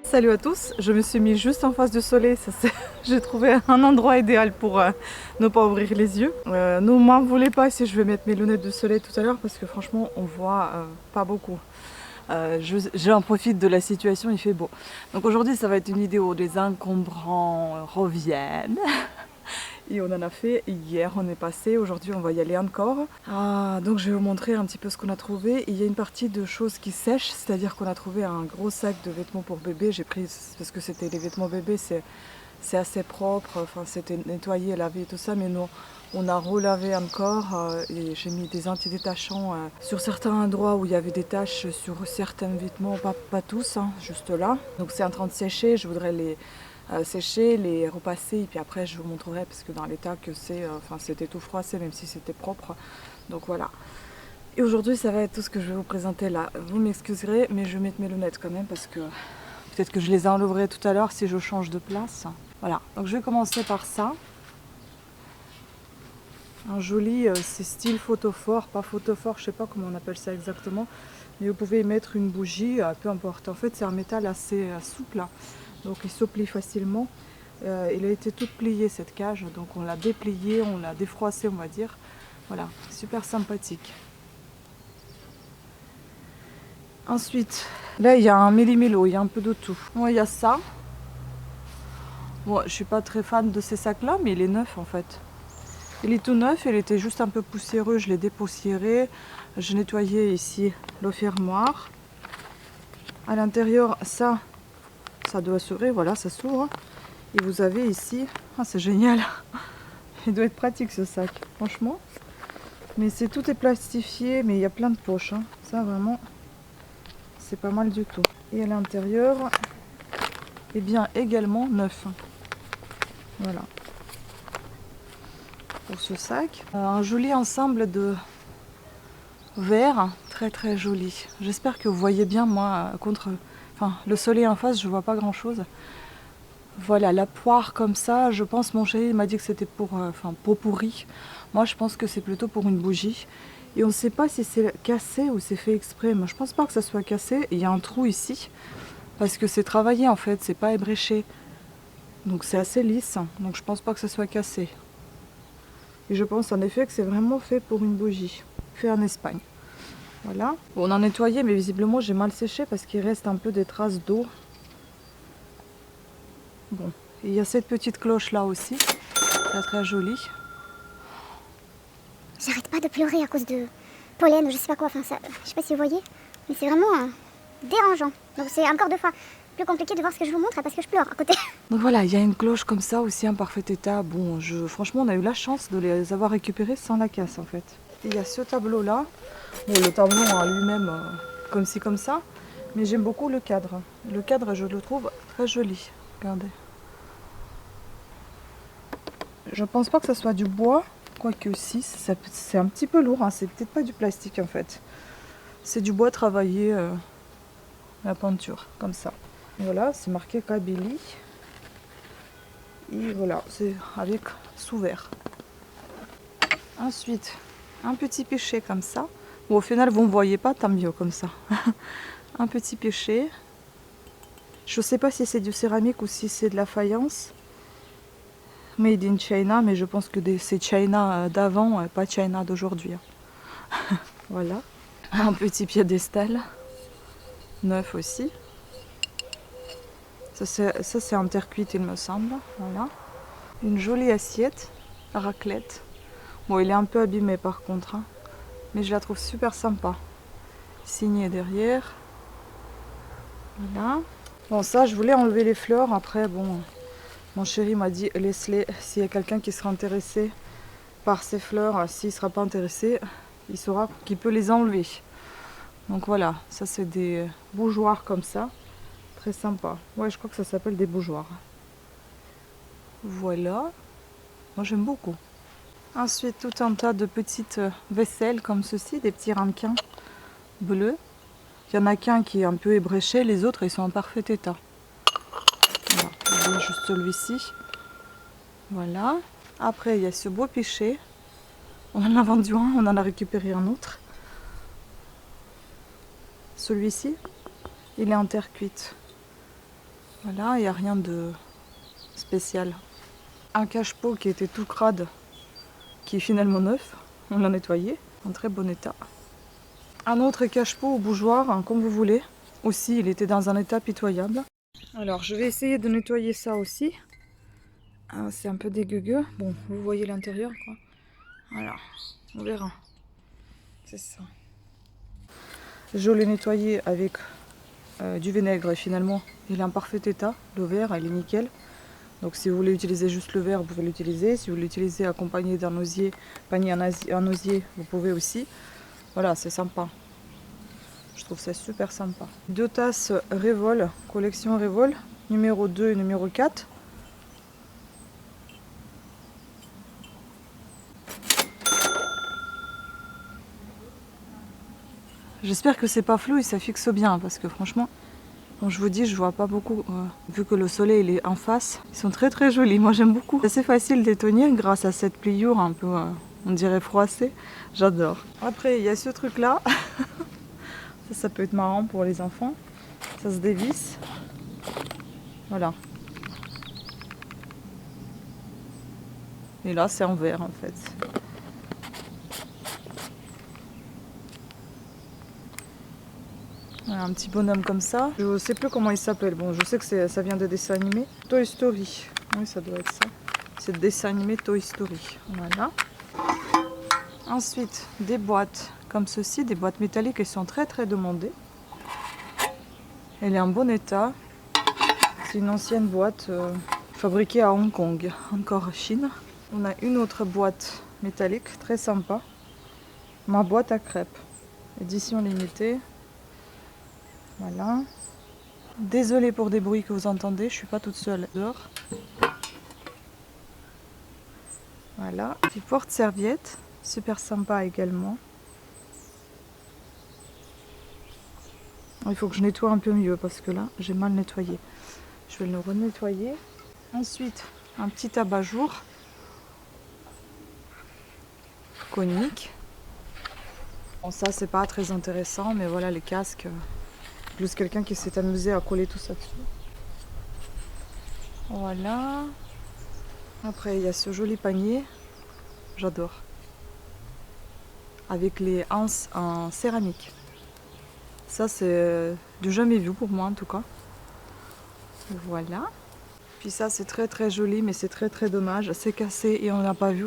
Salut à tous, je me suis mis juste en face du soleil, j'ai trouvé un endroit idéal pour ne pas ouvrir les yeux. Ne m'en voulez pas si je vais mettre mes lunettes de soleil tout à l'heure parce que franchement on voit pas beaucoup. J'en profite de la situation, il fait beau. Donc aujourd'hui ça va être une vidéo des encombrants reviennent. Et on en a fait hier, on est passé, aujourd'hui on va y aller encore. Donc je vais vous montrer un petit peu ce qu'on a trouvé. Il y a une partie de choses qui sèchent, c'est-à-dire qu'on a trouvé un gros sac de vêtements pour bébé. J'ai pris, parce que c'était les vêtements bébés, c'est assez propre, enfin c'était nettoyé, lavé et tout ça, mais nous on a relavé encore et j'ai mis des antidétachants sur certains endroits où il y avait des taches sur certains vêtements, pas tous, hein, juste là. Donc c'est en train de sécher, je voudrais les sécher, les repasser et puis après je vous montrerai parce que dans l'état que c'est, c'était tout froissé même si c'était propre. Donc voilà. Et aujourd'hui ça va être tout ce que je vais vous présenter là. Vous m'excuserez mais je vais mettre mes lunettes quand même parce que peut-être que je les enlèverai tout à l'heure si je change de place. Voilà, donc je vais commencer par ça. Un joli, c'est style photophore, pas photophore, je sais pas comment on appelle ça exactement. Mais vous pouvez y mettre une bougie, peu importe. En fait c'est un métal assez souple, hein, donc il se plie facilement. Il a été tout plié cette cage, donc on l'a déplié, on l'a défroissé on va dire. Voilà, super sympathique. Ensuite, là il y a un méli-mélo, il y a un peu de tout. Bon, il y a ça. Bon, je suis pas très fan de ces sacs là, mais il est neuf en fait. Il est tout neuf, il était juste un peu poussiéreux, je l'ai dépoussiéré. J'ai nettoyé ici le fermoir. À l'intérieur, ça doit s'ouvrir, voilà, ça s'ouvre. Et vous avez ici, c'est génial. Il doit être pratique ce sac, franchement. Mais tout est plastifié, mais il y a plein de poches, hein. Ça vraiment, c'est pas mal du tout. Et à l'intérieur, eh bien également neuf. Voilà. Pour ce sac. Un joli ensemble de verre, très très joli. J'espère que vous voyez bien, moi, le soleil en face, je vois pas grand chose. Voilà, la poire comme ça, je pense, mon chéri m'a dit que c'était pour, pot pourri. Moi, je pense que c'est plutôt pour une bougie. Et on ne sait pas si c'est cassé ou c'est fait exprès. Moi, je pense pas que ça soit cassé. Il y a un trou ici, parce que c'est travaillé en fait, c'est pas ébréché. Donc c'est assez lisse, donc je pense pas que ça soit cassé. Et je pense en effet que c'est vraiment fait pour une bougie, fait en Espagne. Voilà. Bon, on a nettoyé, mais visiblement j'ai mal séché parce qu'il reste un peu des traces d'eau. Bon, et il y a cette petite cloche là aussi, très très jolie. J'arrête pas de pleurer à cause de pollen, je sais pas quoi, je sais pas si vous voyez, mais c'est vraiment dérangeant. Donc c'est encore 2 fois plus compliqué de voir ce que je vous montre parce que je pleure à côté. Donc voilà, il y a une cloche comme ça aussi en parfait état. Bon, franchement, on a eu la chance de les avoir récupérées sans la casse en fait. Et il y a ce tableau là. Bon, le tableau en lui-même, comme ci comme ça. Mais j'aime beaucoup le cadre. Le cadre, je le trouve très joli. Regardez. Je pense pas que ça soit du bois. Quoique si, c'est un petit peu lourd. Hein. C'est peut-être pas du plastique en fait. C'est du bois travaillé, la peinture, comme ça. Voilà, c'est marqué Kabylie. Et voilà, c'est avec sous verre. Ensuite, un petit pichet comme ça. Bon, au final, vous ne me voyez pas, tant mieux comme ça. Un petit pichet. Je ne sais pas si c'est du céramique ou si c'est de la faïence. Made in China, mais je pense que c'est China d'avant, pas China d'aujourd'hui. Voilà. Un petit piédestal. Neuf aussi. Ça c'est en terre cuite, il me semble. Voilà. Une jolie assiette à raclette. Bon, il est un peu abîmé par contre, hein, mais je la trouve super sympa. Signé derrière. Voilà. Bon, ça, je voulais enlever les fleurs. Après, bon, mon chéri m'a dit laisse-les. S'il y a quelqu'un qui sera intéressé par ces fleurs, s'il ne sera pas intéressé, il saura qu'il peut les enlever. Donc voilà, ça c'est des bougeoirs comme ça. Très sympa. Ouais, je crois que ça s'appelle des bougeoirs. Voilà. Moi, j'aime beaucoup. Ensuite, tout un tas de petites vaisselles comme ceci, des petits ramequins bleus. Il y en a qu'un qui est un peu ébréché, les autres ils sont en parfait état. Voilà, vous voyez juste celui-ci. Voilà. Après, il y a ce beau pichet. On en a vendu un, on en a récupéré un autre. Celui-ci, il est en terre cuite. Voilà, il n'y a rien de spécial. Un cache-pot qui était tout crade, qui est finalement neuf. On l'a nettoyé, en très bon état. Un autre cache-pot au bougeoir, hein, comme vous voulez. Aussi, il était dans un état pitoyable. Alors, je vais essayer de nettoyer ça aussi. Ah, c'est un peu dégueuleux. Bon, vous voyez l'intérieur, quoi. Voilà, on verra. C'est ça. Je l'ai nettoyé avec du vinaigre et finalement, il est en parfait état. Le verre, il est nickel. Donc, si vous voulez utiliser juste le verre, vous pouvez l'utiliser. Si vous l'utilisez accompagné d'un osier, panier en osier, vous pouvez aussi. Voilà, c'est sympa. Je trouve ça super sympa. 2 tasses Révol, collection Révol, numéro 2 et numéro 4. J'espère que c'est pas flou et ça fixe bien parce que franchement, bon, je vous dis, je vois pas beaucoup. Vu que le soleil il est en face, ils sont très très jolis. Moi j'aime beaucoup. C'est assez facile de les tenir grâce à cette pliure un peu, on dirait froissée. J'adore. Après, il y a ce truc là. Ça peut être marrant pour les enfants. Ça se dévisse. Voilà. Et là, c'est en verre en fait. Voilà, un petit bonhomme comme ça. Je sais plus comment il s'appelle. Bon, je sais que ça vient de dessin animé. Toy Story. Oui, ça doit être ça. C'est le dessin animé Toy Story. Voilà. Ensuite, des boîtes comme ceci, des boîtes métalliques qui sont très très demandées. Elle est en bon état. C'est une ancienne boîte fabriquée à Hong Kong, encore Chine. On a une autre boîte métallique très sympa. Ma boîte à crêpes, édition limitée. Voilà. Désolée pour des bruits que vous entendez, je suis pas toute seule dehors. Voilà. Des porte-serviettes, super sympa également. Il faut que je nettoie un peu mieux parce que là, j'ai mal nettoyé. Je vais le renettoyer. Ensuite, un petit abat-jour conique. Bon, ça, c'est pas très intéressant, mais voilà les casques. Plus quelqu'un qui s'est amusé à coller tout ça dessus. Voilà. Après, il y a ce joli panier. J'adore. Avec les anses en céramique. Ça, c'est du jamais vu pour moi en tout cas. Voilà. Puis ça, c'est très très joli, mais c'est très très dommage. C'est cassé et on n'a pas vu.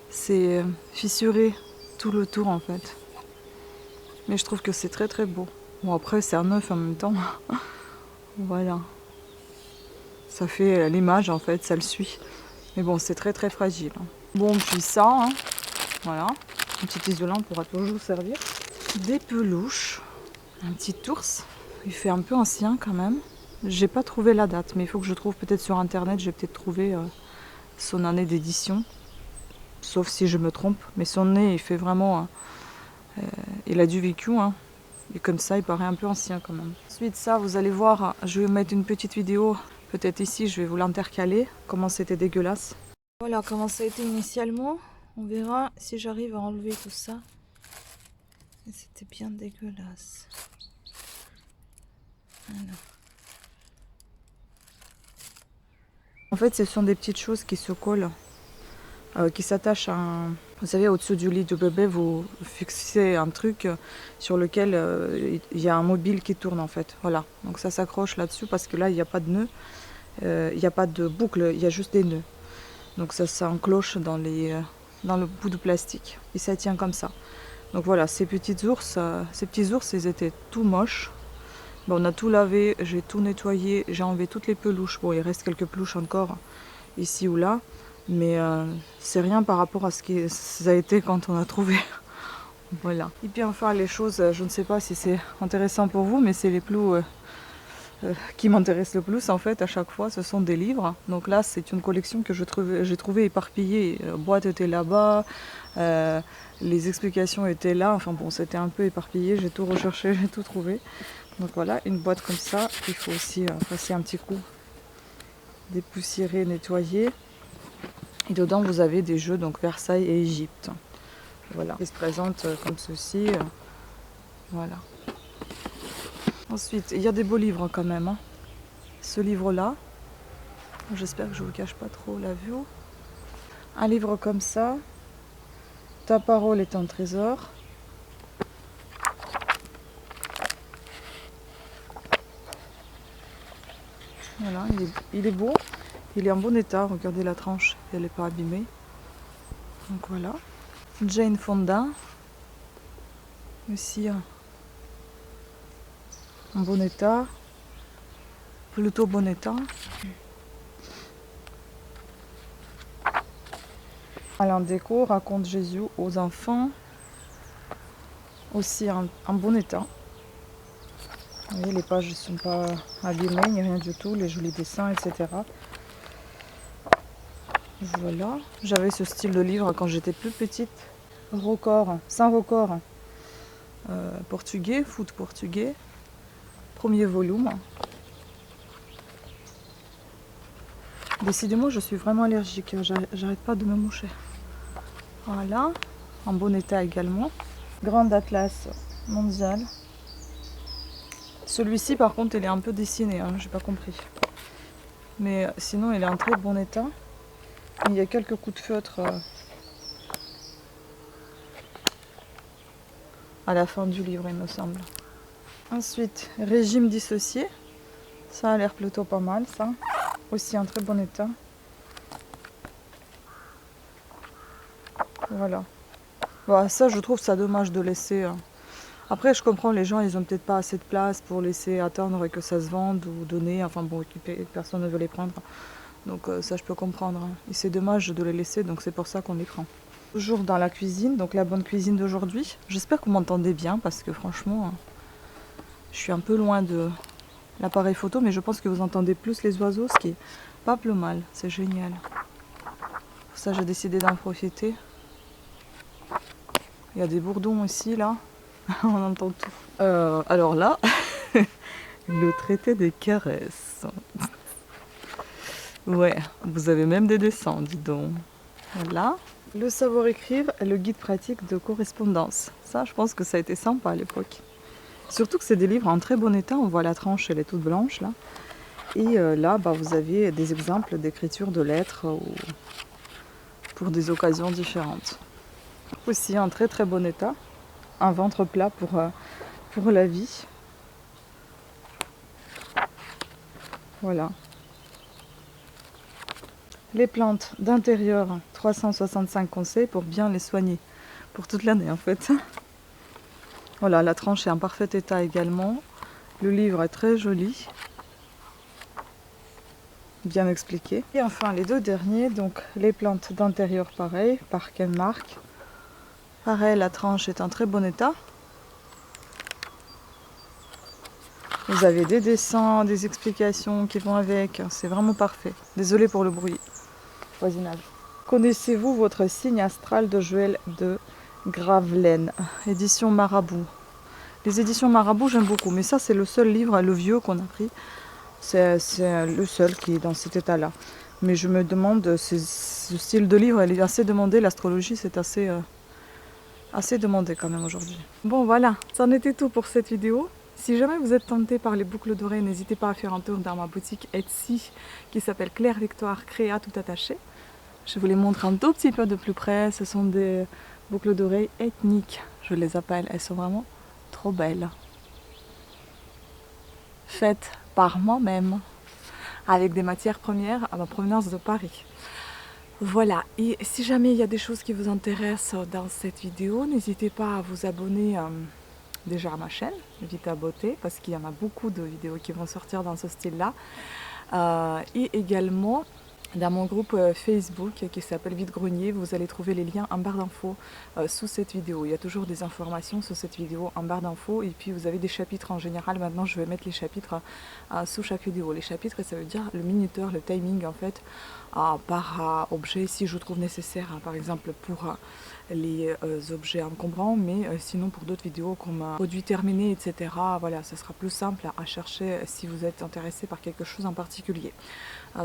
C'est fissuré tout le tour en fait. Mais je trouve que c'est très très beau. Bon, après, c'est un neuf en même temps. Voilà. Ça fait l'image en fait, ça le suit. Mais bon, c'est très très fragile. Bon, puis ça, hein. Voilà. Un petit isolant pourra toujours servir. Des peluches. Un petit ours. Il fait un peu ancien quand même. J'ai pas trouvé la date, mais il faut que je trouve peut-être sur internet. J'ai peut-être trouvé son année d'édition. Sauf si je me trompe. Mais son nez, il fait vraiment... il a du vécu, hein. Et comme ça, il paraît un peu ancien quand même. Ensuite, ça, vous allez voir, je vais mettre une petite vidéo. Peut-être ici, je vais vous l'intercaler. Comment c'était dégueulasse. Voilà comment ça a été initialement. On verra si j'arrive à enlever tout ça. C'était bien dégueulasse. Voilà. En fait, ce sont des petites choses qui se collent, qui s'attachent à un... Vous savez, au-dessus du lit du bébé, vous fixez un truc sur lequel il y a un mobile qui tourne en fait. Voilà, donc ça s'accroche là-dessus parce que là, il n'y a pas de nœud, il n'y a pas de boucle, il y a juste des nœuds. Donc ça s'encloche dans le bout de plastique et ça tient comme ça. Donc voilà, ces petits ours, ils étaient tout moches. Bon, on a tout lavé, j'ai tout nettoyé, j'ai enlevé toutes les peluches. Bon, il reste quelques peluches encore ici ou là, mais c'est rien par rapport à ce que ça a été quand on a trouvé. Voilà. Et puis enfin, les choses, je ne sais pas si c'est intéressant pour vous, mais c'est les plus qui m'intéressent le plus en fait à chaque fois, ce sont des livres. Donc là, c'est une collection que j'ai trouvé éparpillée. La boîte était là-bas, les explications étaient là. Enfin bon, c'était un peu éparpillé, j'ai tout recherché, j'ai tout trouvé. Donc voilà, une boîte comme ça, il faut aussi passer un petit coup, dépoussiérer, nettoyer. Et dedans, vous avez des jeux, donc Versailles et Égypte. Voilà, ils se présentent comme ceci. Voilà. Ensuite, il y a des beaux livres quand même. Hein. ce livre-là. J'espère que je ne vous cache pas trop la vue. Un livre comme ça. Ta parole est un trésor. Voilà, il est beau. Il est en bon état. Regardez la tranche, elle n'est pas abîmée. Donc voilà. Jane Fonda. Aussi en bon état. Plutôt bon état. Alain Déco raconte Jésus aux enfants. Aussi en bon état. Vous voyez, les pages ne sont pas abîmées, ni rien du tout, les jolis dessins, etc. Voilà, j'avais ce style de livre quand j'étais plus petite. Record, Saint-Record, portugais, foot portugais, premier volume. Décidément, je suis vraiment allergique, j'arrête pas de me moucher. Voilà, en bon état également. Grand Atlas mondial. Celui-ci, par contre, il est un peu dessiné, hein, j'ai pas compris. Mais sinon, il est en très bon état. Il y a quelques coups de feutre à la fin du livre, il me semble. Ensuite, Régime dissocié. Ça a l'air plutôt pas mal, ça. Aussi en très bon état. Voilà. Bon, ça, je trouve ça dommage de laisser... Après, je comprends, les gens, ils ont peut-être pas assez de place pour laisser attendre que ça se vende ou donner. Enfin bon, personne ne veut les prendre. Donc ça, je peux comprendre. Et c'est dommage de les laisser, donc c'est pour ça qu'on les prend. Toujours dans la cuisine, donc la bonne cuisine d'aujourd'hui. J'espère que vous m'entendez bien, parce que franchement, je suis un peu loin de l'appareil photo, mais je pense que vous entendez plus les oiseaux, ce qui est pas plus mal. C'est génial. Pour ça, j'ai décidé d'en profiter. Il y a des bourdons aussi, là. On entend tout. Alors là, le traité des caresses. Ouais, vous avez même des dessins, dis donc. Voilà. Le savoir-écrire et le guide pratique de correspondance. Ça, je pense que ça a été sympa à l'époque. Surtout que c'est des livres en très bon état. On voit la tranche, elle est toute blanche, là. Et là, bah, vous avez des exemples d'écriture de lettres pour des occasions différentes. Aussi en très très bon état. Un ventre plat pour la vie. Voilà. Les plantes d'intérieur, 365 conseils pour bien les soigner. Pour toute l'année en fait. Voilà, la tranche est en parfait état également. Le livre est très joli. Bien expliqué. Et enfin les deux derniers, donc les plantes d'intérieur pareil, par Ken Mark. Pareil, la tranche est en très bon état. Vous avez des dessins, des explications qui vont avec. C'est vraiment parfait. Désolée pour le bruit. Voisinage. Connaissez-vous votre signe astral de Joël de Gravelaine, édition Marabout. Les éditions Marabout, j'aime beaucoup. Mais ça, c'est le seul livre, le vieux qu'on a pris. C'est le seul qui est dans cet état-là. Mais je me demande, ce style de livre, elle est assez demandée. L'astrologie, c'est assez demandé quand même aujourd'hui. Bon voilà, c'en était tout pour cette vidéo. Si jamais vous êtes tenté par les boucles d'oreilles, n'hésitez pas à faire un tour dans ma boutique Etsy qui s'appelle Claire Victoire Créa tout attaché. Je vous les montre un tout petit peu de plus près. Ce sont des boucles d'oreilles ethniques, je les appelle. Elles sont vraiment trop belles. Faites par moi-même, avec des matières premières à ma provenance de Paris. Voilà, et si jamais il y a des choses qui vous intéressent dans cette vidéo, n'hésitez pas à vous abonner déjà à ma chaîne, Vita Beauté, parce qu'il y en a beaucoup de vidéos qui vont sortir dans ce style-là. Et également dans mon groupe Facebook qui s'appelle Vide Grenier, vous allez trouver les liens en barre d'infos sous cette vidéo. Il y a toujours des informations sous cette vidéo en barre d'infos et puis vous avez des chapitres en général. Maintenant je vais mettre les chapitres sous chaque vidéo. Les chapitres, ça veut dire le minuteur, le timing en fait, par objet si je trouve nécessaire, par exemple pour les objets encombrants, mais sinon pour d'autres vidéos comme produits terminés, etc. Voilà, ça sera plus simple à chercher si vous êtes intéressé par quelque chose en particulier.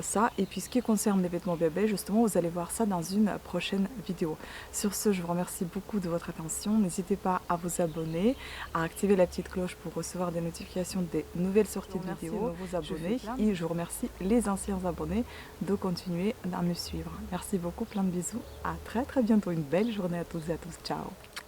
ça. Et puis ce qui concerne les vêtements bébés, justement, vous allez voir ça dans une prochaine vidéo. Sur ce, je vous remercie beaucoup de votre attention. N'hésitez pas à vous abonner, à activer la petite cloche pour recevoir des notifications des nouvelles sorties de vidéos. Vos abonnés et je vous remercie les anciens abonnés de continuer à me suivre. Merci beaucoup, plein de bisous. À très bientôt. Une belle journée à toutes et à tous. Ciao.